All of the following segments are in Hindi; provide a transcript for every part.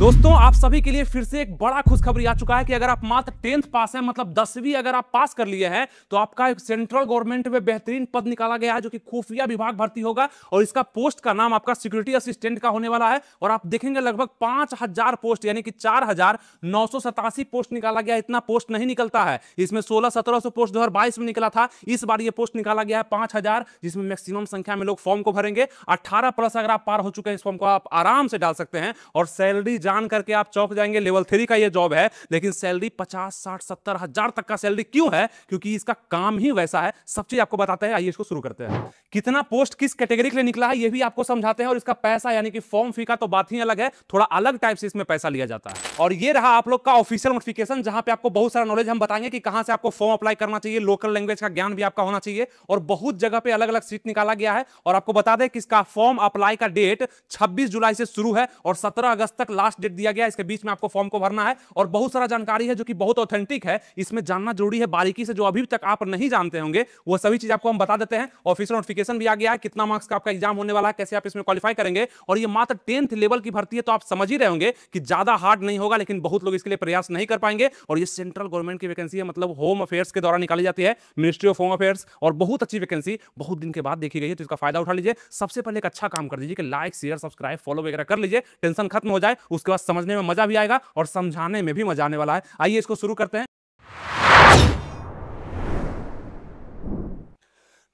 दोस्तों आप सभी के लिए फिर से एक बड़ा खुशखबरी आ चुका है कि अगर आप मात्र 10th पास हैं, मतलब 10वीं अगर आप पास कर लिए हैं, तो आपका एक सेंट्रल गवर्नमेंट में बेहतरीन पद निकाला गया है जो कि खुफिया विभाग भर्ती होगा। और इसका पोस्ट का नाम आपका सिक्योरिटी असिस्टेंट का होने वाला है। और आप देखेंगे लगभग 5000 पोस्ट यानी कि 4987 पोस्ट निकाला गया। इतना पोस्ट नहीं निकलता है, इसमें 1600-1700 पोस्ट 2022 में निकला था। इस बार ये पोस्ट निकाला गया है 5000, जिसमें मैक्सिमम संख्या में लोग फॉर्म को भरेंगे। 18+ अगर आप पार हो चुके हैं इस फॉर्म को आप आराम से डाल सकते हैं। और सैलरी जान करके आप चौंक जाएंगे। लेवल 3 का ये जॉब है, लेकिन सैलरी 50-60-70 हजार तक का सैलरी क्यों है? क्योंकि इसका काम ही वैसा है। सब चीज आपको बताते हैं, आइए इसको शुरू करते हैं। कितना पोस्ट किस कैटेगरी के लिए निकला है ये भी आपको समझाते हैं। और इसका पैसा यानी कि फॉर्म फी का तो बात ही अलग है, थोड़ा अलग टाइप से इसमें पैसा लिया जाता है। और ये रहा आप लोग का ऑफिशियल नोटिफिकेशन, जहां पे आपको बहुत सारा नॉलेज हम बताएंगे कि कहां से आपको फॉर्म अप्लाई करना चाहिए। लोकल लैंग्वेज का ज्ञान भी आपका होना चाहिए। और बहुत जगह पे अलग अलग सीट निकाला गया है। और आपको बता दें कि इसका फॉर्म अप्लाई का डेट 26 जुलाई से शुरू है और 17 अगस्त तक लास्ट डेट दिया गया है। इसके बीच में आपको फॉर्म को भरना है। और बहुत सारा जानकारी है जो कि बहुत ऑथेंटिक है, इसमें जानना जरूरी है बारीकी से। जो अभी तक आप नहीं जानते होंगे वो सभी चीज आपको हम बता देते हैं। ऑफिशियल नोटिफिकेशन भी आ गया है, कितना मार्क्स का आपका एग्जाम होने वाला है, कैसे आप इसमें क्वालिफाई करेंगे। और ये मात्र 10th लेवल की भर्ती है, तो आप समझ ही रहे होंगे कि ज्यादा हार्ड नहीं होगा। लेकिन बहुत लोग इसके लिए प्रयास नहीं कर पाएंगे। और ये सेंट्रल गवर्नमेंट की वैकेंसी है, मतलब होम अफेयर्स के द्वारा निकाली जाती है, मिनिस्ट्री ऑफ होम अफेयर्स। और बहुत अच्छी वैकेंसी बहुत दिन के बाद देखी गई है, तो इसका फायदा उठा लीजिए। सबसे पहले एक अच्छा काम कर दीजिए कि लाइक शेयर सब्सक्राइब फॉलो वगैरह कर लीजिए, टेंशन खत्म हो जाए। उसके बाद समझने में मजा भी आएगा और समझाने में भी मजा आने वाला है। आइए इसको शुरू करते हैं।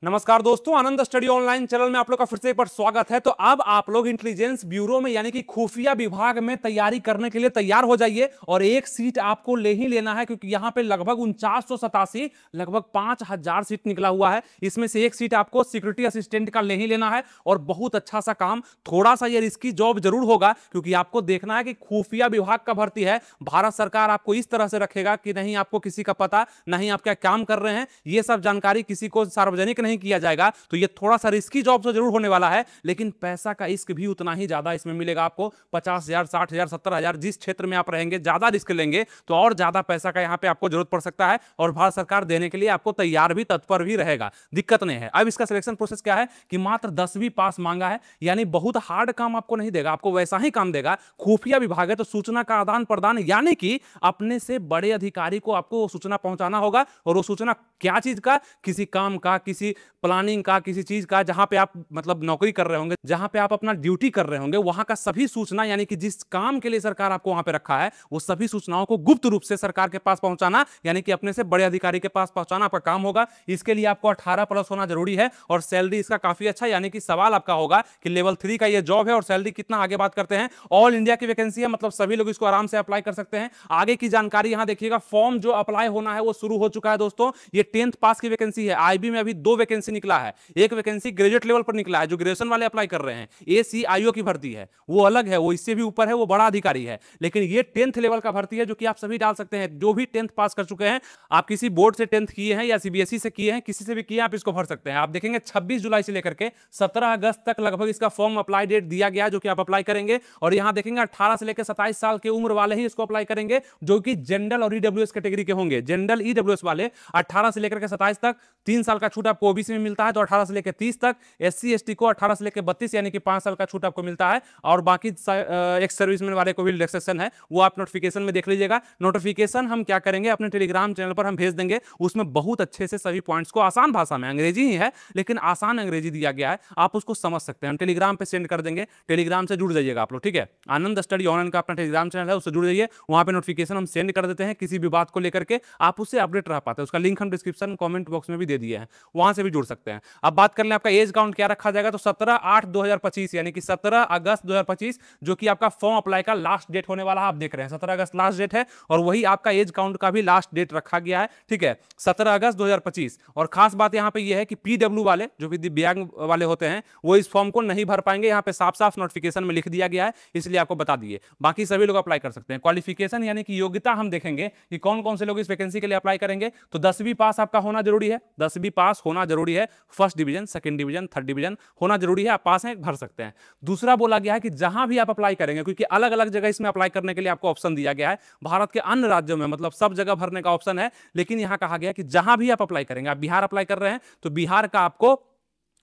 नमस्कार दोस्तों, आनंद स्टडी ऑनलाइन चैनल में आप लोग का फिर से एक बार स्वागत है। तो अब आप लोग इंटेलिजेंस ब्यूरो में यानी कि खुफिया विभाग में तैयारी करने के लिए तैयार हो जाइए। और एक सीट आपको ले ही लेना है, क्योंकि यहां पे लगभग 4987 लगभग 5000 सीट निकला हुआ है। इसमें से एक सीट आपको सिक्योरिटी असिस्टेंट का ले ही लेना है। और बहुत अच्छा सा काम, थोड़ा सा ये रिस्की जॉब जरूर होगा, क्योंकि आपको देखना है कि खुफिया विभाग का भर्ती है। भारत सरकार आपको इस तरह से रखेगा कि नहीं आपको किसी का पता, नहीं आप क्या काम कर रहे हैं, ये सब जानकारी किसी को सार्वजनिक नहीं किया जाएगा। तो ये थोड़ा सा रिस्की जॉब तो जरूर होने वाला है, लेकिन पैसा का रिस्क भी उतना ही ज्यादा इसमें मिलेगा आपको। 50,000, 60,000, 70,000, जिस क्षेत्र में आप रहेंगे ज्यादा रिस्क लेंगे तो और ज्यादा पैसा का यहां पे आपको जरूरत पड़ सकता है। और भारत सरकार देने के लिए आपको तैयार भी तत्पर भी रहेगा, दिक्कत नहीं है। अब इसका सिलेक्शन प्रोसेस क्या है कि मात्र 10वीं पास मांगा है, यानी बहुत हार्ड काम आपको नहीं देगा, आपको वैसा ही काम देगा। खुफिया विभाग है तो सूचना का आदान प्रदान, यानी कि अपने से बड़े अधिकारी को आपको सूचना पहुंचाना होगा। और वो सूचना क्या चीज का, किसी काम का, किसी प्लानिंग का, किसी चीज का, जहां पे आप मतलब नौकरी कर रहे होंगे, जहां पे आप अपना ड्यूटी कर रहे होंगे, वहां का सभी सूचना, यानी कि जिस काम के लिए सरकार आपको वहां पे रखा है, वो सभी सूचनाओं को गुप्त रूप से सरकार के पास पहुंचाना, यानी कि अपने से बड़े अधिकारी के पास पहुंचाना आपका काम होगा। इसके लिए आपको 18+ होना जरूरी है। और सैलरी इसका काफी अच्छा, यानी कि सवाल आपका होगा कि लेवल 3 का ये जॉब है और सैलरी कितना, आगे बात करते हैं। ऑल इंडिया की वैकेंसी है, मतलब सभी लोग इसको आराम से अप्लाई कर सकते हैं। आगे की जानकारी यहां देखिएगा, फॉर्म जो अप्लाई होना है वो शुरू हो चुका है दोस्तों। ये 10th पास की वैकेंसी है। आईबी में अभी 2 वैकेंसी निकला है। एक वैकेंसी ग्रेजुएट लेवल पर निकला है, जो ग्रेजुएशन वाले अप्लाई कर रहे हैं। एसीआईओ की भर्ती है, वो अलग है, वो इससे भी ऊपर है, वो बड़ा अधिकारी है। लेकिन ये 10th लेवल का भर्ती है, जो कि आप सभी डाल सकते हैं। जो भी 10th पास कर चुके हैं, आप किसी बोर्ड से 10th किए हैं या सीबीएसई से किए हैं, किसी से भी किए आप इसको भर सकते हैं। आप देखेंगे 26 जुलाई से लेकर के 17 अगस्त तक लगभग इसका फॉर्म अप्लाई डेट दिया गया, जो कि आप अप्लाई करेंगे। और यहां देखेंगे 18 से लेकर 27 साल की उम्र वाले ही इसको अप्लाई करेंगे, जो कि जनरल और ईडब्ल्यूएस कैटेगरी के होंगे। जनरल ईडब्ल्यूएस वाले 18 से लेकर के 27 तक 3 साल का छूट आपको ओबीसी में मिलता है, तो 18 से लेकर 30 तक। एससी एसटी को 18 से लेकर 32 यानी कि 5 साल का छूट आपको मिलता है। और बाकी एक्स सर्विसमैन वाले को भी रिलैक्सेशन है, वो आप नोटिफिकेशन में देख लीजिएगा। नोटिफिकेशन हम क्या करेंगे, अपने टेलीग्राम चैनल पर हम भेज देंगे। उसमें बहुत अच्छे से सभी पॉइंट्स को आसान भाषा में, अंग्रेजी ही है लेकिन आसान अंग्रेजी दिया गया है, आप उसको समझ सकते हैं। हम टेलीग्राम पे सेंड कर देंगे, टेलीग्राम से जुड़ जाइएगा आप लोग, ठीक है। आनंद स्टडी ऑनलाइन का अपना टेलीग्राम चैनल है, उससे जुड़ जाइए। वहां पे नोटिफिकेशन हम सेंड कर देते हैं, किसी भी बात को लेकर के आप उससे अपडेट रह पाते हैं। उसका लिंक हम डिस्क्रिप्शन कमेंट बॉक्स में भी दे दिए हैं, वहां से भी जुड़ सकते हैं। अब बात कर लें आपका एज काउंट क्या रखा जाएगा, तो 17/8/2025 यानी कि 17 अगस्त 2025, जो कि आपका फॉर्म अप्लाई का लास्ट डेट होने वाला है। आप देख रहे हैं 17 अगस्त लास्ट डेट है, और वही आपका एज काउंट का भी लास्ट डेट रखा गया है, ठीक है, 17 अगस्त 2025। और खास बात यहां पे यह है कि पीडब्ल्यू वाले, जो भी दिव्यांग वाले होते हैं, वो इस फॉर्म को नहीं भर पाएंगे। यहां पे साफ साफ नोटिफिकेशन में लिख दिया गया है, इसलिए आपको बता दिए। बाकी सभी लोग अप्लाई कर सकते हैं। क्वालिफिकेशन यानी कि योग्यता हम देखेंगे कि कौन कौन से लोग इस वैकेंसी के लिए अप्लाई करेंगे। तो 10वीं पास आपका होना जरूरी है, 10वीं पास होना जरूरी है। First division, second division, third division होना जरूरी है। आप पास हैं, भर सकते हैं। दूसरा बोला गया है कि जहां भी आप अप्लाई करेंगे, क्योंकि अलग अलग जगह इसमें अप्लाई करने के लिए आपको ऑप्शन दिया गया है। भारत के अन्य राज्यों में मतलब सब जगह भरने का ऑप्शन है, लेकिन यहां कहा गया कि जहां भी आप अप्लाई करेंगे, आप बिहार अप्लाई कर रहे हैं तो बिहार का आपको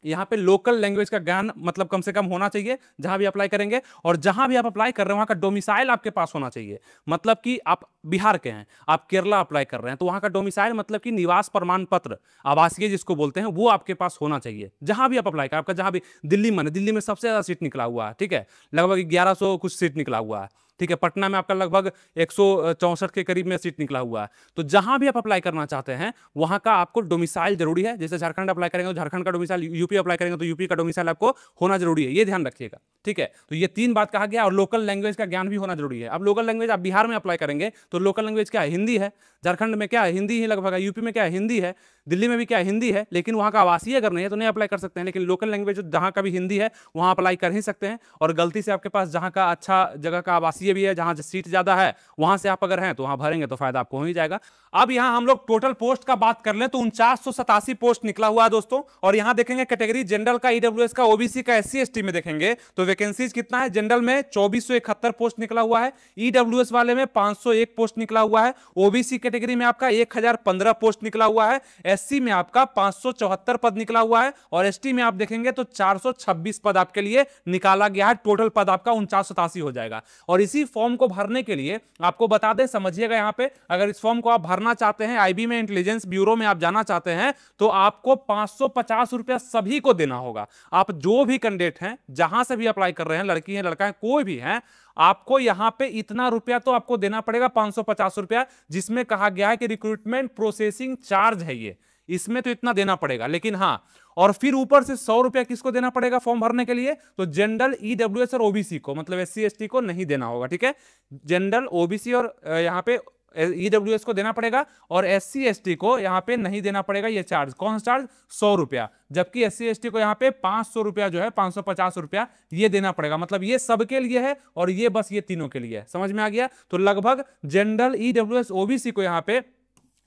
यहाँ पे लोकल लैंग्वेज का ज्ञान मतलब कम से कम होना चाहिए जहां भी अप्लाई करेंगे, और जहां भी आप अप्लाई कर रहे हैं वहां का डोमिसाइल आपके पास होना चाहिए। मतलब कि आप बिहार के हैं, आप केरला अप्लाई कर रहे हैं, तो वहां का डोमिसाइल मतलब कि निवास प्रमाण पत्र, आवासीय जिसको बोलते हैं, वो आपके पापास होना चाहिए जहां भी आप अप्लाई करें। आपका जहां भी दिल्ली में सबसे ज्यादा सीट निकला हुआ है, ठीक है, लगभग 1100 कुछ सीट निकला हुआ है, ठीक है। पटना में आपका लगभग 164 के करीब में सीट निकला हुआ है। तो जहां भी आप अप्लाई करना चाहते हैं वहां का आपको डोमिसाइल जरूरी है। जैसे झारखंड अप्लाई करेंगे तो झारखंड का डोमिसाइल, यूपी अप्लाई करेंगे तो यूपी का डोमिसाइल आपको होना जरूरी है, ये ध्यान रखिएगा, ठीक है। तो ये 3 बात कहा गया, और लोकल लैंग्वेज का ज्ञान भी होना जरूरी है। अब लोकल लैंग्वेज आप बिहार में अप्लाई करेंगे तो लोकल लैंग्वेज क्या है, हिंदी है। झारखंड में क्या है, हिंदी ही लगभग है। यूपी में क्या है, हिंदी है। दिल्ली में भी क्या है, हिंदी है। लेकिन वहां का आवासीय अगर नहीं है तो नहीं अप्लाई कर सकते हैं। लेकिन लोकल लैंग्वेज जहां का भी हिंदी है वहां अप्लाई कर ही सकते हैं। और गलती से आपके पास जहां का अच्छा जगह का आवासीय भी है, जहां सीट ज्यादा है, वहां से आप अगर हैं तो वहां भरेंगे तो फायदा आपको हो ही जाएगा। अब यहां हम लोग टोटल पोस्ट का बात कर लें तो 4987 पोस्ट निकला हुआ है दोस्तों। और यहां देखेंगे कैटेगरी जनरल का, ईडब्ल्यूएस का, ओबीसी का, एससी एसटी में देखेंगे तो वैकेंसीज कितना है। जनरल में 2471 पोस्ट निकला हुआ है, ईडब्ल्यूएस वाले में 501 पोस्ट निकला हुआ है, ओबीसी कैटेगरी में आपका 1015 पोस्ट निकला हुआ है, एससी में आपका 574 पद निकला हुआ है, और एसटी में आप देखेंगे तो 426 पद आपके लिए निकाला गया है। टोटल पद आपका 4987 हो जाएगा। और इसी फॉर्म को भरने के लिए आपको बता दें, समझिएगा यहां पे, अगर इस फॉर्म को आप भरना चाहते हैं, आईबी में, इंटेलिजेंस ब्यूरो में आप जाना चाहते हैं, तो आपको 550 रुपया सभी को देना होगा। आप जो भी कैंडिडेट हैं, जहां से भी अप्लाई कर रहे हैं, लड़की हैं, लड़का है, कोई भी है, आपको यहां पे इतना रुपया तो आपको देना पड़ेगा, 550 रुपया, जिसमें कहा गया है कि रिक्रूटमेंट प्रोसेसिंग चार्ज है ये, इसमें तो इतना देना पड़ेगा। लेकिन हाँ, और फिर ऊपर से 100 रुपया किसको देना पड़ेगा फॉर्म भरने के लिए, तो जनरल, ईडब्ल्यूएस और ओबीसी को, मतलब एससी एसटी को नहीं देना होगा, ठीक है। जनरल, ओबीसी और यहाँ पे ईडब्ल्यूएस को देना पड़ेगा, और एससी एसटी को यहाँ पे नहीं देना पड़ेगा ये चार्ज। कौन सा चार्ज, 100 रुपया, जबकि एससी एसटी को यहाँ पे 500 रुपया जो है, 550 रुपया ये देना पड़ेगा। मतलब ये सबके लिए है और ये बस ये तीनों के लिए है। समझ में आ गया। तो लगभग जनरल, ईडब्ल्यूएस, ओबीसी को यहाँ पे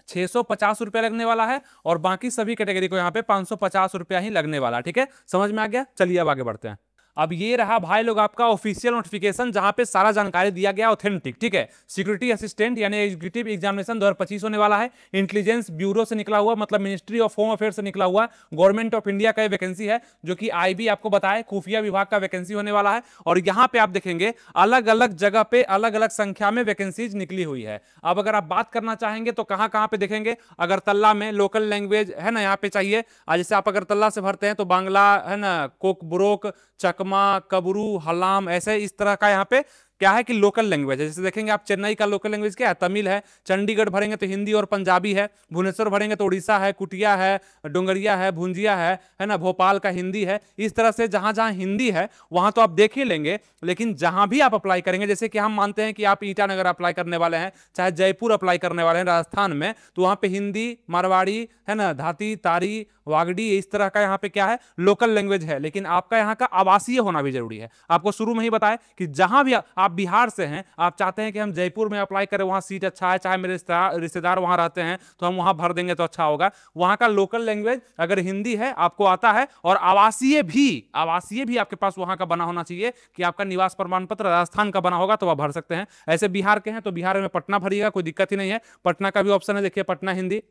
650 रुपया लगने वाला है, और बाकी सभी कैटेगरी को यहाँ पे 550 रुपया ही लगने वाला है, ठीक है। समझ में आ गया। चलिए अब आगे बढ़ते हैं। अब ये रहा भाई लोग आपका ऑफिशियल नोटिफिकेशन, जहां पे सारा जानकारी दिया गया ऑथेंटिक, ठीक है। सिक्योरिटी असिस्टेंट यानी एग्जीक्यूटिव एग्जामिनेशन 2025 होने वाला है। इंटेलिजेंस ब्यूरो से निकला हुआ, मतलब मिनिस्ट्री ऑफ होम अफेयर से निकला हुआ, गवर्नमेंट ऑफ इंडिया का वैकेंसी है, जो कि आईबी आपको बताए खुफिया विभाग का वैकेंसी होने वाला है। और यहां पे आप देखेंगे अलग अलग जगह पे अलग अलग संख्या में वैकेंसीज निकली हुई है। अब अगर आप बात करना चाहेंगे तो कहां कहां पे देखेंगे, अगरतला में लोकल लैंग्वेज है ना, यहाँ पे चाहिए। जैसे आप अगरतला से भरते हैं तो बांग्ला है ना, कोकबरोक, चकमा, कबरू, हलाम, ऐसे इस तरह का यहाँ पे क्या है कि लोकल लैंग्वेज है। जैसे देखेंगे आप चेन्नई का लोकल लैंग्वेज क्या है, तमिल है। चंडीगढ़ भरेंगे तो हिंदी और पंजाबी है। भुवनेश्वर भरेंगे तो उड़ीसा है, कुटिया है, डोंगरिया है, भुंजिया है ना। भोपाल का हिंदी है। इस तरह से जहां जहां हिंदी है वहां तो आप देख ही लेंगे, लेकिन जहां भी आप अप्लाई करेंगे, जैसे कि हम मानते हैं कि आप ईटानगर अप्लाई करने वाले हैं, चाहे जयपुर अप्लाई करने वाले हैं राजस्थान में, तो वहां पे हिंदी, मारवाड़ी है ना, धाती, तारी, वागडी, इस तरह का यहाँ पे क्या है लोकल लैंग्वेज है। लेकिन आपका यहाँ का आवासीय होना भी जरूरी है। आपको शुरू में ही बताया कि जहां भी आप बिहार से हैं, आप चाहते हैं कि हम जयपुर में अप्लाई करें, वहां सीट अच्छा है, चाहे मेरे रिश्तेदार वहां रहते हैं तो हम वहां भर देंगे तो अच्छा होगा। वहां का लोकल लैंग्वेज अगर हिंदी है, आपको आता है, और आवासीय भी आपके पास वहां का बना होना चाहिए कि आपका निवास प्रमाण पत्र राजस्थान का बना होगा तो आप भर सकते हैं। ऐसे बिहार के हैं तो बिहार में पटना भरिएगा, कोई दिक्कत ही नहीं है। पटना का भी ऑप्शन है, देखिए पटना हिंदी।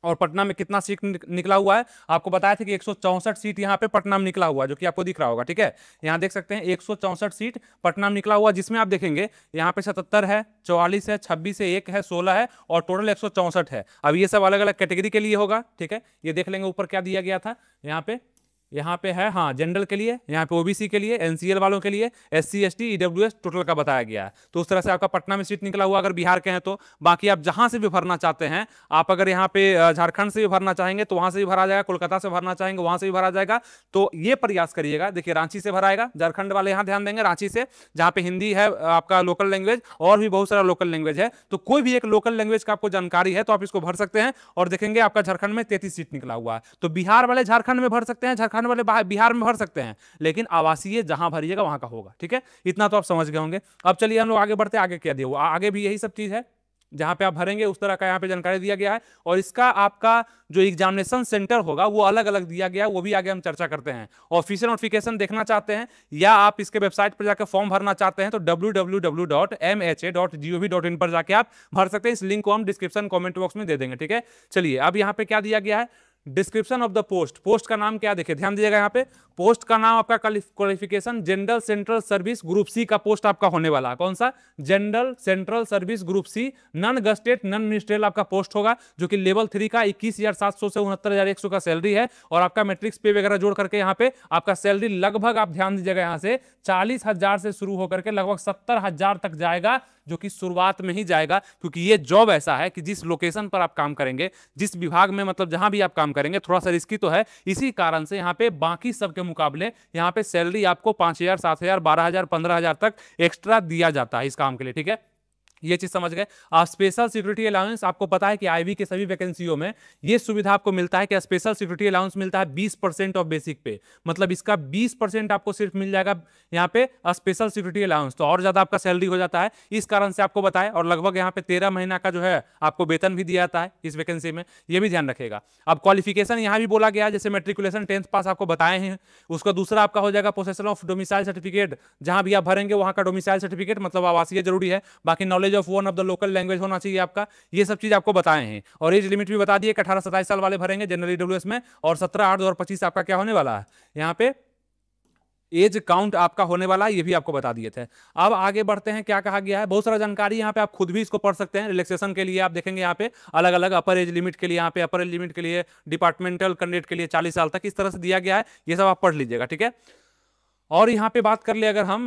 और पटना में कितना सीट निकला हुआ है, आपको बताया था कि 164 सीट यहाँ पे पटना में निकला हुआ है, जो कि आपको दिख रहा होगा, ठीक है। यहाँ देख सकते हैं 164 सीट पटना में निकला हुआ, जिसमें आप देखेंगे यहाँ पे 77 है, 44 है, 26 है, 1 है, 16 है, और टोटल 164 है। अब ये सब अलग अलग कैटेगरी के लिए होगा, ठीक है। ये देख लेंगे ऊपर क्या दिया गया था, यहाँ पे है, हाँ, जनरल के लिए, यहाँ पे ओबीसी के लिए, एनसीएल वालों के लिए, एससी एसटी, ईडब्ल्यूएस टोटल का बताया गया है। तो उस तरह से आपका पटना में सीट निकला हुआ अगर बिहार के हैं तो। बाकी आप जहां से भी भरना चाहते हैं, आप अगर यहाँ पे झारखंड से भी भरना चाहेंगे तो वहां से भी भरा जाएगा, कोलकाता से भरना चाहेंगे वहां से भी भरा जाएगा। तो ये प्रयास करिएगा। देखिए रांची से भराएगा, झारखंड वाले यहाँ ध्यान देंगे, रांची से, जहाँ पे हिंदी है आपका लोकल लैंग्वेज, और भी बहुत सारा लोकल लैंग्वेज है। तो कोई भी एक लोकल लैंग्वेज का आपको जानकारी है तो आप इसको भर सकते हैं। और देखेंगे आपका झारखंड में 33 सीट निकला हुआ है। तो बिहार वाले झारखंड में भर सकते हैं, झारखंड वाले बिहार में भर सकते हैं, लेकिन आवासीय जहां भरिएगा वहां का होगा, ठीक है। इतना तो आप समझ गए होंगे। अब चलिए हम लोग आगे बढ़ते हैं। आगे क्या दिया हुआ, आगे भी यही सब चीज है, जहां पे आप भरेंगे उस तरह का यहाँ पे जानकारी दिया गया है। और इसका आपका जो एग्जामिनेशन सेंटर होगा वो अलग अलग दिया गया है, वो भी आगे हम चर्चा करते हैं। ऑफिशियल नोटिफिकेशन देखना चाहते हैं या आप इसके वेबसाइट पर जाकर फॉर्म भरना चाहते हैं तो www.mha.gov.in पर जाके आप भर सकते हैं। इस लिंक को हम डिस्क्रिप्शन कमेंट बॉक्स में दे देंगे, ठीक है। चलिए अब यहाँ पे क्या दिया गया है, description of the post, post का नाम क्या, देखिए ध्यान दीजिएगा यहाँ पे, पोस्ट का नाम आपका qualification general central service group C का पोस्ट आपका होने वाला है। कौन सा? General central service group C, non gazetted non ministerial आपका पोस्ट होगा, जो कि लेवल 3 का 21,700 से 69,100 का सैलरी है। और आपका मैट्रिक्स पे वगैरह जोड़ करके यहाँ पे आपका सैलरी लगभग, आप ध्यान दीजिएगा यहाँ से 40,000 से शुरू होकर के लगभग 70,000 तक जाएगा, जो कि शुरुआत में ही जाएगा, क्योंकि ये जॉब ऐसा है कि जिस लोकेशन पर आप काम करेंगे, जिस विभाग में, मतलब जहां भी आप काम करेंगे, थोड़ा सा रिस्की तो है। इसी कारण से यहाँ पे बाकी सबके मुकाबले यहाँ पे सैलरी आपको 5,000, 7,000, 12,000, 15,000 तक एक्स्ट्रा दिया जाता है इस काम के लिए, ठीक है। ये चीज समझ गए आप। स्पेशल सिक्योरिटी अलाउंस, आपको पता है कि आईवी के सभी वैकेंसियों में ये सुविधा आपको मिलता है कि स्पेशल सिक्योरिटी अलाउंस मिलता है 20% ऑफ बेसिक पे, मतलब इसका 20% आपको सिर्फ मिल जाएगा यहाँ पे स्पेशल सिक्योरिटी अलाउंस, तो और ज्यादा आपका सैलरी हो जाता है। इस कारण से आपको बताया, और लगभग यहाँ पे 13 महीना का जो है आपको वेतन भी दिया जाता है इस वैकेंसी में, ये भी ध्यान रखेगा। अब क्वालिफिकेशन यहाँ भी बोला गया, जैसे मेट्रिकुलेशन 10th पास आपको बताए हैं, उसका दूसरा आपका हो जाएगा पोसेशन ऑफ डोमिसाइल सर्टिफिकेट, जहां भी आप भरेंगे वहां का डोमिसाइल सर्टिफिकेट, मतलब आवासीय जरूरी है। बाकी knowledge of one of the local language होना चाहिए आपका, ये सब चीज आपको बताए हैं। और एज लिमिट भी बता दिए कि 18-27 साल वाले भरेंगे जनरल ईडब्ल्यूएस में, और 17/8/2025 आपका क्या होने वाला है, यहाँ पे एज काउंट आपका होने वाला है, ये भी आपको बता दिए थे। अब आगे बढ़ते हैं, क्या कहा गया है, बहुत सारा जानकारी यहाँ पे आप खुद भी इसको पढ़ सकते हैं। रिलैक्सेशन के लिए आप देखेंगे यहाँ पे अलग अलग अपर एज लिमिट के लिए, यहाँ पे अपर एज लिमिट के लिए, डिपार्टमेंटल कैंडिडेट के लिए 40 साल तक, इस तरह से दिया गया है, ये सब आप पढ़ लीजिएगा, ठीक है। और यहाँ पे बात कर ले अगर हम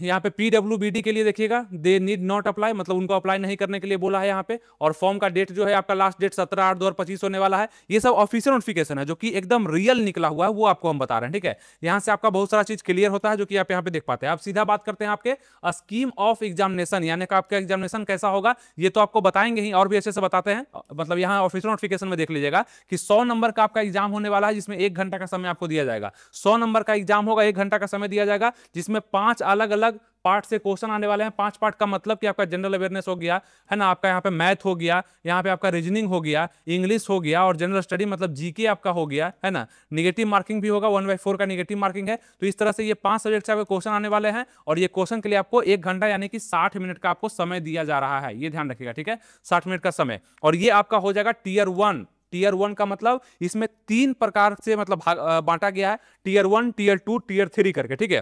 यहाँ पे पीडब्ल्यूबीडी के लिए देखिएगा, दे नीड नॉट अप्लाई, मतलब उनको अप्लाई नहीं करने के लिए बोला है यहाँ पे। और फॉर्म का डेट जो है आपका लास्ट डेट 17/8/2025 होने वाला है। ये सब ऑफिशियल नोटिफिकेशन है जो कि एकदम रियल निकला हुआ है, वो आपको हम बता रहे हैं, ठीक है। यहाँ से आपका बहुत सारा चीज क्लियर होता है जो कि आप यहाँ पे देख पाते हैं। आप सीधा बात करते हैं आपके स्कीम ऑफ एग्जामिनेशन, यानी कि आपका एग्जामिनेशन कैसा होगा, ये तो आपको बताएंगे ही, और भी अच्छे से बताते हैं। मतलब यहाँ ऑफिशियल नोटिफिकेशन में देख लीजिएगा कि 100 नंबर का आपका एग्जाम होने वाला है, जिसमें 1 घंटा का समय आपको दिया जाएगा। 100 नंबर का एग्जाम होगा, 1 घंटा का समय दिया जाएगा, जिसमें 5 अलग अलग पार्ट से क्वेश्चन आने वाले हैं। 5 पार्ट का मतलब कि आपका जनरल अवेयरनेस हो गया है ना, आपका यहाँ पे मैथ हो गया, यहाँ पे आपका रीजनिंग हो गया, इंग्लिश हो गया, और जनरल स्टडी मतलब जीके आपका हो गया है ना। नेगेटिव मार्किंग भी होगा, 1/4 का नेगेटिव मार्किंग है। तो इस तरह से ये 5 सब्जेक्ट से आपके क्वेश्चन आने वाले हैं, और ये क्वेश्चन के लिए आपको 1 घंटा यानी कि 60 मिनट का आपको समय दिया जा रहा है, ये ध्यान रखिएगा, ठीक है, 60 मिनट का समय। और ये आपका हो जाएगा टीयर 1। टीयर 1 का मतलब इसमें 3 प्रकार से मतलब बांटा गया है, टीयर 1, टीयर 2, टीयर 3 करके, ठीक है।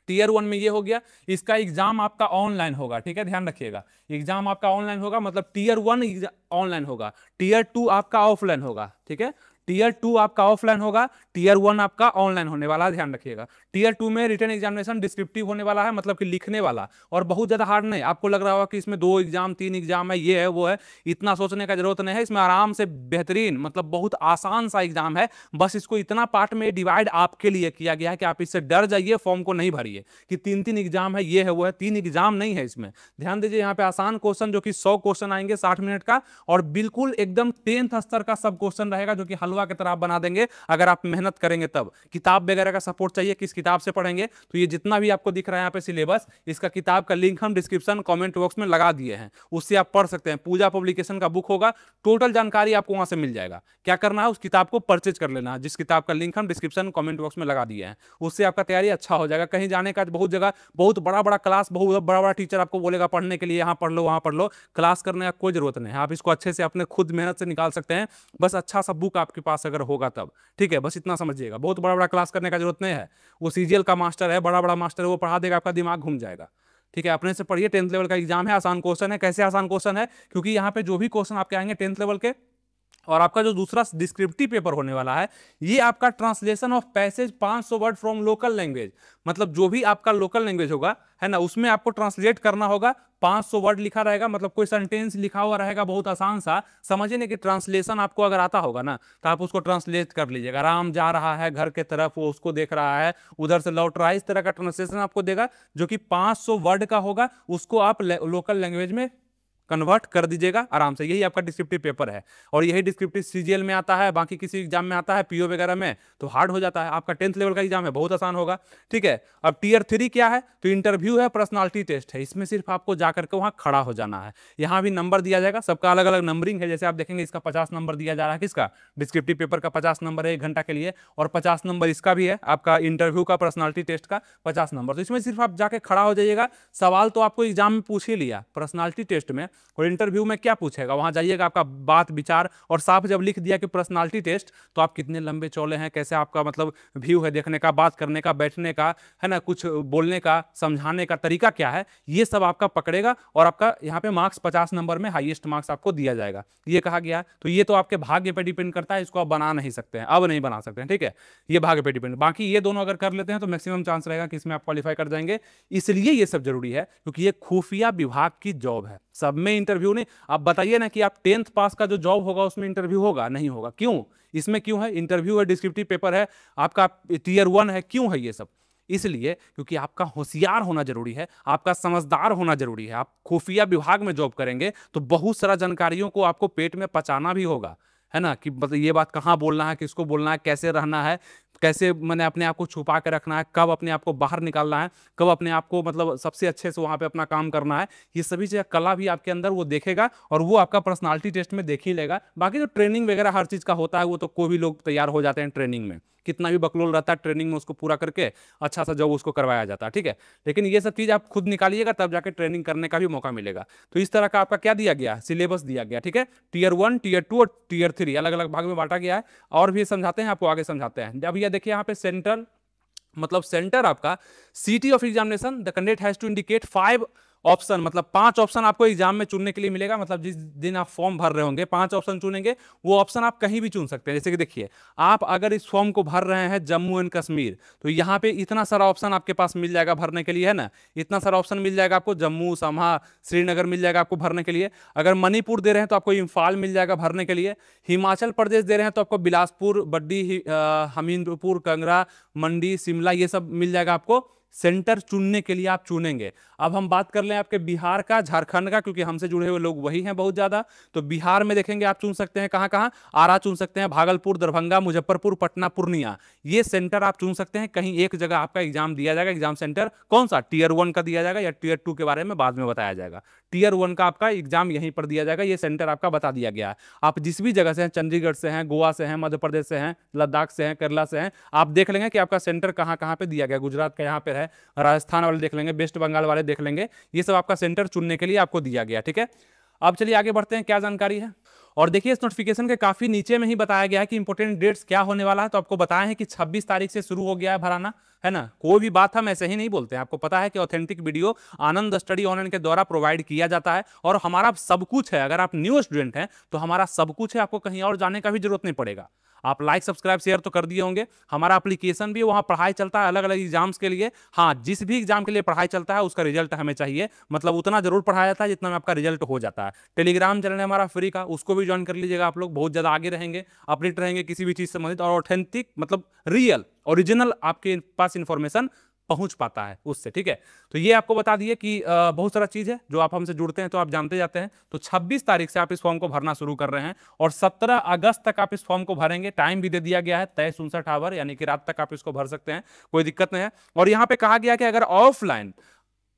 टीयर 1 में ये हो गया, इसका एग्जाम आपका ऑनलाइन होगा, ठीक है, ध्यान रखिएगा, एग्जाम आपका ऑनलाइन होगा, मतलब टीयर 1 ऑनलाइन होगा, टीयर 2 आपका ऑफलाइन होगा, ठीक है। टीयर 2 आपका ऑफलाइन होगा, टीयर 1 आपका ऑनलाइन होने वाला है, ध्यान रखिएगा। टीयर 2 में रिटन एग्जामिनेशन डिस्क्रिप्टिव होने वाला है, मतलब कि लिखने वाला, और बहुत ज्यादा हार्ड नहीं। आपको लग रहा होगा कि इसमें 2 एग्जाम 3 एग्जाम है, ये है वो है, इतना सोचने का जरूरत नहीं है। इसमें आराम से बेहतरीन, मतलब बहुत आसान सा एग्जाम है। बस इसको इतना पार्ट में डिवाइड आपके लिए किया गया है कि आप इससे डर जाइए, फॉर्म को नहीं भरिए कि 3-3 एग्जाम है, ये है वो है। 3 एग्जाम नहीं है इसमें, ध्यान दीजिए। यहाँ पे आसान क्वेश्चन जो कि 100 क्वेश्चन आएंगे 60 मिनट का, और बिल्कुल एकदम 10th स्तर का सब क्वेश्चन रहेगा, जो कि हलवा की तरह आप बना देंगे अगर आप मेहनत करेंगे तब। किताब वगैरह का सपोर्ट चाहिए, किस किताब से पढ़ेंगे, तो ये जितना भी आपको दिख रहा है यहाँ पे सिलेबस, इसका किताब का लिंक हम डिस्क्रिप्शन कमेंट बॉक्स में लगा दिए हैं, उससे आप पढ़ सकते हैं। पूजा पब्लिकेशन का बुक होगा, टोटल जानकारी आपको वहां से मिल जाएगा। क्या करना है, उस किताब को परचेज कर लेना है, जिस किताब का लिंक हम डिस्क्रिप्शन कमेंट बॉक्स में लगा दिए हैं, उससे आपका तैयारी अच्छा हो जाएगा। कहीं जाने का बहुत जगह बहुत बड़ा बड़ा क्लास, बहुत बड़ा बड़ा टीचर आपको बोलेगा पढ़ने के लिए, यहाँ पढ़ लो वहाँ पढ़ लो, क्लास करने का कोई जरूरत नहीं है। आप इसको अच्छे से अपने खुद मेहनत से निकाल सकते हैं, बस अच्छा सा बुक आपके पास अगर होगा तब, ठीक है। बस इतना समझिएगा, बहुत बड़ा बड़ा क्लास करने का जरूरत नहीं है। वो सीजीएल का मास्टर है, बड़ा बड़ा मास्टर है, वो पढ़ा देगा, आपका दिमाग घूम जाएगा, ठीक है। अपने से पढ़िए, 10th लेवल का एग्जाम है, आसान क्वेश्चन है। कैसे आसान क्वेश्चन है, क्योंकि यहाँ पे जो भी क्वेश्चन आपके आएंगे 10th लेवल के, और आपका जो दूसरा डिस्क्रिप्टिव पेपर होने वाला है, ये आपका translation of passage 500 word from local language, मतलब जो भी आपका लोकल लैंग्वेज होगा है ना, उसमें आपको ट्रांसलेट करना होगा। 500 वर्ड लिखा रहेगा, मतलब कोई सेंटेंस लिखा हुआ रहेगा बहुत आसान सा, समझिए ना कि ट्रांसलेशन आपको अगर आता होगा ना, तो आप उसको ट्रांसलेट कर लीजिएगा। राम जा रहा है घर के तरफ, वो उसको देख रहा है, उधर से लौट रहा है, इस तरह का ट्रांसलेशन आपको देगा, जो कि 500 वर्ड का होगा। उसको आप लोकल लैंग्वेज में कन्वर्ट कर दीजिएगा आराम से। यही आपका डिस्क्रिप्टिव पेपर है, और यही डिस्क्रिप्टिव सीजीएल में आता है, बाकी किसी एग्जाम में आता है, पीओ वगैरह में तो हार्ड हो जाता है। आपका 10th लेवल का एग्जाम है, बहुत आसान होगा, ठीक है। अब टीयर 3 क्या है, तो इंटरव्यू है, पर्सनालिटी टेस्ट है। इसमें सिर्फ आपको जाकर के वहां खड़ा हो जाना है। यहाँ भी नंबर दिया जाएगा, सबका अलग अलग नंबरिंग है। जैसे आप देखेंगे इसका 50 नंबर दिया जा रहा है, किसका, डिस्क्रिप्टिव पेपर का 50 नंबर है 1 घंटा के लिए, और 50 नंबर इसका भी है, आपका इंटरव्यू का पर्सनालिटी टेस्ट का 50 नंबर। तो इसमें सिर्फ आप जाके खड़ा हो जाइएगा। सवाल तो आपको एग्जाम में पूछ ही लिया पर्सनालिटी टेस्ट में, और इंटरव्यू में क्या पूछेगा, वहां जाइएगा, आपका बात विचार, और साफ जब लिख दिया कि पर्सनालिटी टेस्ट, तो आप कितने लंबे चौड़े हैं, कैसे आपका मतलब व्यू है देखने का, बात करने का, बैठने का, है ना, कुछ बोलने का, समझाने का तरीका क्या है, ये सब आपका पकड़ेगा और आपका यहाँ पे मार्क्स 50 नंबर में हाईएस्ट मार्क्स आपको दिया जाएगा, ये कहा गया है। तो ये तो आपके भाग्य पे डिपेंड करता है, इसको आप बना नहीं सकते हैं, अब नहीं बना सकते हैं, ठीक है, ये भाग्य पे डिपेंड। बाकी ये दोनों अगर कर लेते हैं तो मैक्सिमम चांस रहेगा कि इसमें आप क्वालिफाई कर जाएंगे। इसलिए ये सब जरूरी है क्योंकि ये खुफिया विभाग की जॉब है, सब में इंटरव्यू नहीं। आप बताइए ना कि आप 10th पास का जो जॉब होगा उसमें इंटरव्यू होगा, नहीं होगा, क्यों? इसमें क्यों है? इंटरव्यू है, डिस्क्रिप्टिव पेपर है, आपका टियर 1 है, क्यों है ये सब? इसलिए क्योंकि आपका होशियार होना जरूरी है, आपका समझदार होना जरूरी है। आप खुफिया विभाग में जॉब करेंगे तो बहुत सारा जानकारियों को आपको पेट में पचाना भी होगा, है ना, कि मतलब ये बात कहाँ बोलना है, किसको बोलना है, कैसे रहना है, कैसे मैंने अपने आप को छुपा के रखना है, कब अपने आप को बाहर निकालना है, कब अपने आप को मतलब सबसे अच्छे से वहां पे अपना काम करना है, ये सभी चीज़ कला भी आपके अंदर वो देखेगा और वो आपका पर्सनालिटी टेस्ट में देख ही लेगा। बाकी जो ट्रेनिंग वगैरह हर चीज़ का होता है वो तो कोई भी लोग तैयार हो जाते हैं ट्रेनिंग में, कितना भी बकलोल रहता है ट्रेनिंग में, उसको पूरा करके अच्छा सा जॉब उसको करवाया जाता है, ठीक है। लेकिन ये सब चीज़ आप खुद निकालिएगा तब जाके ट्रेनिंग करने का भी मौका मिलेगा। तो इस तरह का आपका क्या दिया गया, सिलेबस दिया गया, ठीक है। टियर 1, टियर 2 और टियर 3 अलग अलग भाग में बांटा गया है, और भी समझाते हैं आपको, आगे समझाते हैं। अब ये देखिए यहाँ पे सेंट्रल मतलब सेंटर आपका city of examination, the candidate has to indicate 5 option, मतलब 5 ऑप्शन आपको एग्जाम में चुनने के लिए मिलेगा। मतलब जिस दिन आप फॉर्म भर रहे होंगे 5 ऑप्शन चुनेंगे, वो ऑप्शन आप कहीं भी चुन सकते हैं। जैसे कि देखिए, आप अगर इस फॉर्म को भर रहे हैं जम्मू एंड कश्मीर, तो यहाँ पे इतना सारा ऑप्शन आपके पास मिल जाएगा भरने के लिए, है ना, इतना सारा ऑप्शन मिल जाएगा आपको, जम्मू, समहा, श्रीनगर मिल जाएगा आपको भरने के लिए। अगर मणिपुर दे रहे हैं तो आपको इम्फाल मिल जाएगा भरने के लिए। हिमाचल प्रदेश दे रहे हैं तो आपको बिलासपुर, बड्डी, हमीरपुर, कंगरा, मंडी, शिमला, ये सब मिल जाएगा आपको। सेंटर चुनने के लिए आप चुनेंगे। अब हम बात कर लें आपके बिहार का, झारखंड का, क्योंकि हमसे जुड़े हुए लोग वही हैं बहुत ज्यादा। तो बिहार में देखेंगे आप चुन सकते हैं कहां कहां, आरा चुन सकते हैं, भागलपुर, दरभंगा, मुजफ्फरपुर, पटना, पूर्णिया, ये सेंटर आप चुन सकते हैं। कहीं एक जगह आपका एग्जाम दिया जाएगा। एग्जाम सेंटर कौन सा, टियर 1 का दिया जाएगा या टियर 2 के बारे में बाद में बताया जाएगा। टियर 1 का आपका एग्जाम यहीं पर दिया जाएगा, ये सेंटर आपका बता दिया गया है। आप जिस भी जगह से हैं, चंडीगढ़ से हैं, गोवा से हैं, मध्य प्रदेश से हैं, लद्दाख से हैं, केरला से हैं, आप देख लेंगे कि आपका सेंटर कहां कहां पे दिया गया। गुजरात का यहाँ पे है, राजस्थान वाले देख लेंगे, वेस्ट बंगाल वाले देख लेंगे, ये सब आपका सेंटर चुनने के लिए आपको दिया गया, ठीक है। अब चलिए आगे बढ़ते हैं, क्या जानकारी है। और देखिए इस नोटिफिकेशन के काफी नीचे में ही बताया गया है कि इंपोर्टेंट डेट्स क्या होने वाला है। तो आपको बताया है कि 26 तारीख से शुरू हो गया है भराना, है ना। कोई भी बात हम ऐसे ही नहीं बोलते हैं, आपको पता है कि ऑथेंटिक वीडियो आनंद स्टडी ऑनलाइन के द्वारा प्रोवाइड किया जाता है और हमारा सब कुछ है। अगर आप न्यू स्टूडेंट हैं तो हमारा सब कुछ है, आपको कहीं और जाने का भी जरूरत नहीं पड़ेगा। आप लाइक, सब्सक्राइब, शेयर तो कर दिए होंगे। हमारा एप्लीकेशन भी, वहाँ पढ़ाई चलता है अलग अलग एग्जाम्स के लिए। हाँ, जिस भी एग्जाम के लिए पढ़ाई चलता है उसका रिजल्ट हमें चाहिए, मतलब उतना जरूर पढ़ाया जाता है जितना में आपका रिजल्ट हो जाता है। टेलीग्राम चैनल है हमारा फ्री का, उसको भी ज्वाइन कर लीजिएगा। आप लोग बहुत ज़्यादा आगे रहेंगे, अपडेट रहेंगे किसी भी चीज़ से संबंधित, और ऑथेंटिक मतलब रियल ओरिजिनल आपके पास इंफॉर्मेशन पहुंच पाता है उससे, ठीक है। तो ये आपको बता दिए कि बहुत सारा चीज है जो आप हमसे जुड़ते हैं तो आप जानते जाते हैं। तो 26 तारीख से आप इस फॉर्म को भरना शुरू कर रहे हैं और 17 अगस्त तक आप इस फॉर्म को भरेंगे। टाइम भी दे दिया गया है तय 67 आवर, यानी कि रात तक आप इसको भर सकते हैं, कोई दिक्कत नहीं है। और यहाँ पे कहा गया कि अगर ऑफलाइन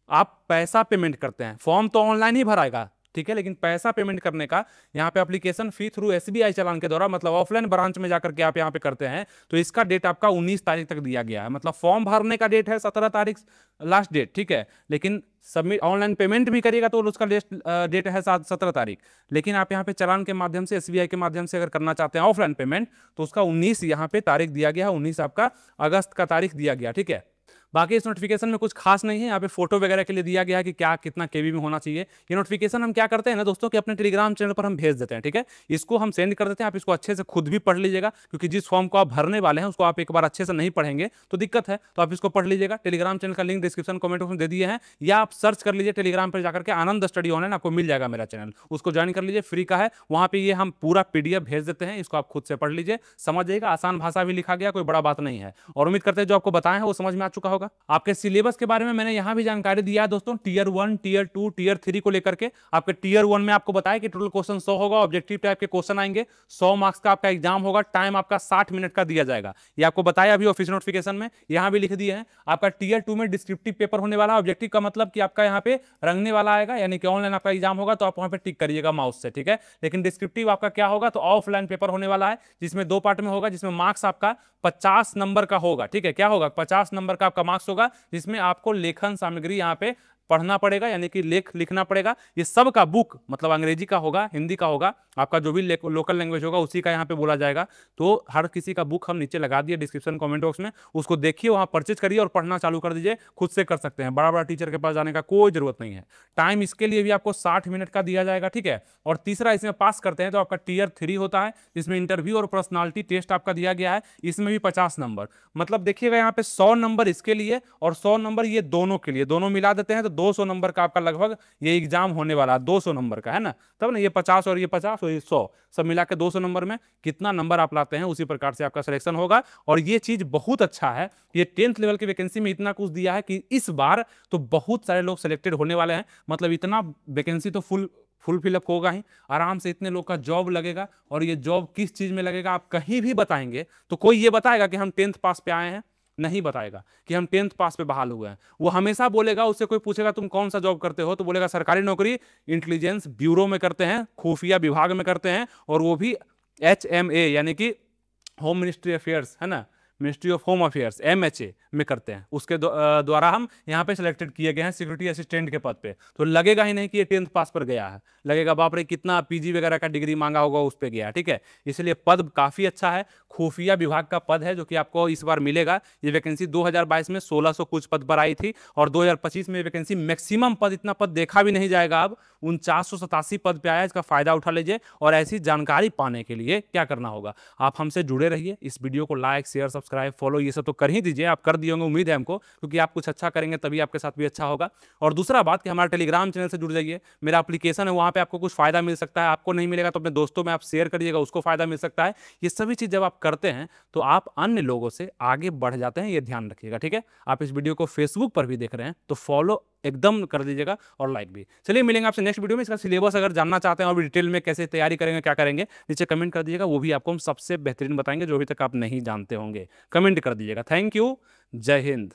आप पैसा पेमेंट करते हैं, फॉर्म तो ऑनलाइन ही भराएगा, ठीक है, लेकिन पैसा पेमेंट करने का यहाँ पे एप्लीकेशन फी थ्रू एसबीआई चालान के द्वारा, मतलब ऑफलाइन ब्रांच में जाकर के आप यहाँ पे करते हैं, तो इसका डेट आपका 19 तारीख तक दिया गया है। मतलब फॉर्म भरने का डेट है 17 तारीख लास्ट डेट, ठीक है, लेकिन सबमिट ऑनलाइन पेमेंट भी करिएगा तो उसका डेट है 17 तारीख। लेकिन आप यहाँ पे चालान के माध्यम से, एसबीआई के माध्यम से अगर करना चाहते हैं ऑफलाइन पेमेंट, तो उसका 19 यहाँ पे तारीख दिया गया है, 19 आपका अगस्त का तारीख दिया गया, ठीक है। बाकी इस नोटिफिकेशन में कुछ खास नहीं है, यहाँ पे फोटो वगैरह के लिए दिया गया है कि क्या कितना केबी में होना चाहिए। ये नोटिफिकेशन हम क्या करते हैं ना दोस्तों कि अपने टेलीग्राम चैनल पर हम भेज देते हैं, ठीक है, इसको हम सेंड कर देते हैं। आप इसको अच्छे से खुद भी पढ़ लीजिएगा, क्योंकि जिस फॉर्म को आप भरने वाले हैं उसको आप एक बार अच्छे से नहीं पढ़ेंगे तो दिक्कत है। तो आप इसको पढ़ लीजिएगा। टेलीग्राम चैनल का लिंक डिस्क्रिप्शन कमेंट में दे दिए हैं, या आप सर्च कर लीजिए टेलीग्राम पर जाकर के आनंद स्टडी ऑनलाइन, आपको मिल जाएगा मेरा चैनल, उसको ज्वाइन कर लीजिए, फ्री का है। वहाँ पे ये हम पूरा PDF भेज देते हैं, इसको आप खुद से पढ़ लीजिए, समझ जाइएगा। आसान भाषा भी लिखा गया, कोई बड़ा बात नहीं है। और उम्मीद करते हैं जो आपको बताया है वो समझ में आ चुका होगा। आपके सिलेबस के बारे में मैंने यहां भी जानकारी दिया है दोस्तों, टियर 1, टियर 2, टियर 3 को लेकर के। आपके टियर 1 में आपको बताया कि टोटल क्वेश्चन 100 होगा, ऑब्जेक्टिव टाइप के क्वेश्चन आएंगे, 100 मार्क्स का आपका एग्जाम होगा, टाइम आपका 60 मिनट का दिया जाएगा। ये आपको बताया अभी ऑफिशियल नोटिफिकेशन में, यहां भी लिख दिए हैं। आपका टियर 2 में डिस्क्रिप्टिव पेपर होने वाला है। ऑब्जेक्टिव का मतलब कि आपका यहाँ पे रंगने वाला आएगा, यानी कि ऑनलाइन आपका एग्जाम होगा तो आप वहां पे टिक करिएगा माउस से, ठीक है। लेकिन डिस्क्रिप्टिव आपका क्या होगा, तो ऑफलाइन पेपर होने वाला है, जिसमें 2 पार्ट में होगा, जिसमें मार्क्स आपका 50 नंबर का होगा, ठीक है। क्या होगा, 50 नंबर का आपका मार्क्स होगा, जिसमें आपको लेखन सामग्री यहाँ पे पढ़ना पड़ेगा, यानी कि लेख लिखना पड़ेगा। ये सब का बुक मतलब अंग्रेजी का होगा, हिंदी का होगा, आपका जो भी लोकल लैंग्वेज होगा उसी का यहाँ पे बोला जाएगा। तो हर किसी का बुक हम नीचे लगा दिए डिस्क्रिप्शन कमेंट बॉक्स में, उसको देखिए, वहाँ परचेज करिए और पढ़ना चालू कर दीजिए। खुद से कर सकते हैं, बड़ा बड़ा टीचर के पास जाने का कोई जरूरत नहीं है। टाइम इसके लिए भी आपको 60 मिनट का दिया जाएगा, ठीक है। और तीसरा, इसमें पास करते हैं तो आपका टियर 3 होता है, जिसमें इंटरव्यू और पर्सनालिटी टेस्ट आपका दिया गया है, इसमें भी 50 नंबर। मतलब देखिएगा यहाँ पे 100 नंबर इसके लिए और 100 नंबर ये दोनों के लिए, दोनों मिला देते हैं तो 200 नंबर का आपका लगभग ये एग्जाम होने वाला है, 200 नंबर का है ना। तब ना ये 50 और ये 50 और ये 100 सब मिला के 200 नंबर में कितना नंबर आप लाते हैं उसी प्रकार से आपका सिलेक्शन होगा। और ये चीज बहुत अच्छा है, ये 10th लेवल की वैकेंसी में इतना कुछ दिया है कि इस बार तो बहुत सारे लोग सिलेक्टेड होने वाले हैं। मतलब इतना वैकेंसी तो फुल फिलअप होगा ही, आराम से इतने लोग का जॉब लगेगा। और ये जॉब किस चीज में लगेगा आप कहीं भी बताएंगे तो कोई ये बताएगा कि हम 10th पास पे आए हैं? नहीं बताएगा कि हम 10th पास पे बहाल हुए हैं। वो हमेशा बोलेगा, उससे कोई पूछेगा तुम कौन सा जॉब करते हो तो बोलेगा सरकारी नौकरी इंटेलिजेंस ब्यूरो में करते हैं, खुफिया विभाग में करते हैं, और वो भी HMA यानी कि होम मिनिस्ट्री अफेयर्स है ना, ministry of home affairs MHA में करते हैं। उसके द्वारा हम यहाँ पे सिलेक्टेड किए गए हैं सिक्योरिटी असिस्टेंट के पद पे। तो लगेगा ही नहीं कि ये 10th पास पर गया है, लगेगा बाप रे कितना PG वगैरह का डिग्री मांगा होगा उस पे गया, ठीक है। इसलिए पद काफी अच्छा है, खुफिया विभाग का पद है जो कि आपको इस बार मिलेगा। ये वैकेंसी 2022 में 1600 कुछ पद पर आई थी और 2025 में वैकेंसी मैक्सिमम पद, इतना पद देखा भी नहीं जाएगा अब, 4987 पद पे आया। इसका फायदा उठा लीजिए। और ऐसी जानकारी पाने के लिए क्या करना होगा, आप हमसे जुड़े रहिए। इस वीडियो को लाइक शेयर सब्सक्राइब फॉलो ये सब तो कर ही दीजिए, आप कर दिए होंगे उम्मीद है हमको, क्योंकि आप कुछ अच्छा करेंगे तभी आपके साथ भी अच्छा होगा। और दूसरा बात कि हमारे टेलीग्राम चैनल से जुड़ जाइए, मेरा एप्लीकेशन है, वहाँ पे आपको कुछ फायदा मिल सकता है। आपको नहीं मिलेगा तो अपने दोस्तों में आप शेयर करिएगा, उसको फायदा मिल सकता है। ये सभी चीज जब आप करते हैं तो आप अन्य लोगों से आगे बढ़ जाते हैं, ये ध्यान रखिएगा, ठीक है। आप इस वीडियो को फेसबुक पर भी देख रहे हैं तो फॉलो एकदम कर दीजिएगा और लाइक भी। चलिए मिलेंगे आपसे नेक्स्ट वीडियो में। इसका सिलेबस अगर जानना चाहते हैं और भी डिटेल में कैसे तैयारी करेंगे क्या करेंगे, नीचे कमेंट कर दीजिएगा, वो भी आपको हम सबसे बेहतरीन बताएंगे जो अभी तक आप नहीं जानते होंगे। कमेंट कर दीजिएगा। थैंक यू, जय हिंद।